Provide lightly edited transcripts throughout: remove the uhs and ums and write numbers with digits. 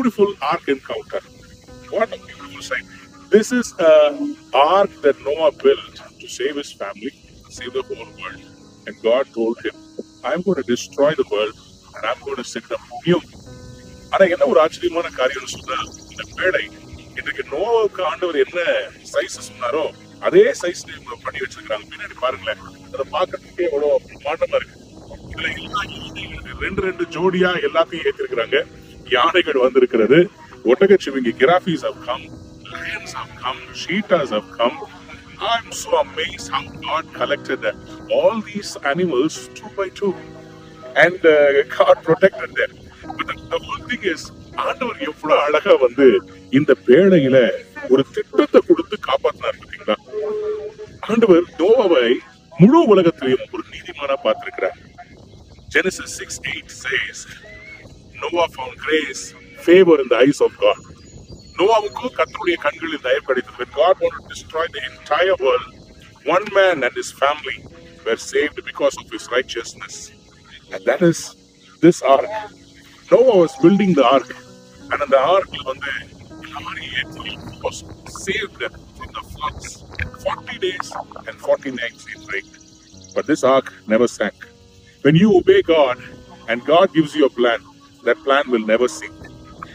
beautiful ark encounter. What a beautiful sight. This is an ark that Noah built to save his family, save the whole world. And God told him, I'm going to destroy the world and I'm going to set up new. ஆனா என்ன ஒரு ஆச்சரியமான காரியம்னு சொன்னா, இந்த பேடை இன்றைக்கு நோவாவுக்கு ஆண்டவர் என்ன சைஸ் சொன்னாரோ அதே சைஸ் பண்ணி வச்சிருக்காங்க. பின்னாடி பாருங்களேன், அதை பார்க்கறதுக்கே எவ்வளவு மாற்றமா இருக்கு. இதுல எல்லா ரெண்டு ரெண்டு ஜோடியா எல்லாத்தையும் ஏற்றிருக்கிறாங்க. யானைகள் வந்திருக்கிறது, ஒட்டகச்சிவிங்கி கிராஃபிஸ் have come, lions have come, cheetahs have come. I'm so amazed how God collected all these animals two by two and God protected them. But the whole thing is, ஆண்டவர் எவ்வளவு அழகா வந்து இந்த பேழையில ஒரு திட்டத்தை கொடுத்து காப்பாத்தினார் பார்த்தீங்களா? ஆண்டவர் நோவாவை முழு உலகத்திலையும் ஒரு நீதிமானா பார்த்திருக்கிறார். Genesis 6:8 says, Noah found grace, favor in the eyes of God. நோவாவுக்கு கர்த்தருடைய கண்களில் தயவு கிடைத்தது. When God wanted to destroy the entire world, one man and his family were saved because of his righteousness. And that is this ark. Noah was building the ark, and the ark was saved from the floods. 40 days and 40 nights it rained. But this ark never sank. When you obey God and God gives you a plan, that plan will never sink.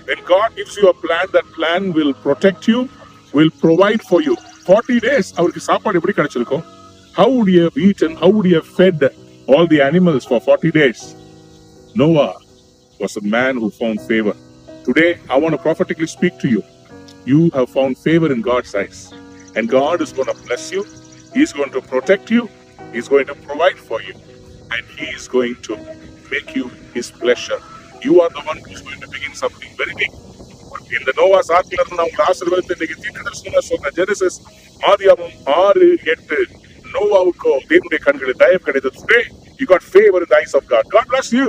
When God gives you a plan, that plan will protect you, will provide for you. 40 days, அவருக்கு சாப்பாடு எப்படி கிடைச்சிருக்கும்? How would you have eaten? How would you have fed all the animals for 40 days? Noah was a man who found favor. Today, I want to prophetically speak to you. You have found favor in God's eyes. And God is going to bless you. He is going to protect you. He is going to provide for you. And He is going to make you His pleasure. You are the one who is going to begin something very big. In the Noah's Ark, Genesis, ஆதியாகமம் 6:8, நோவாவுக்கு தேவனுடைய கண்களில் தயவு கிடைத்தது. Today, you got favor in the eyes of God. God bless you.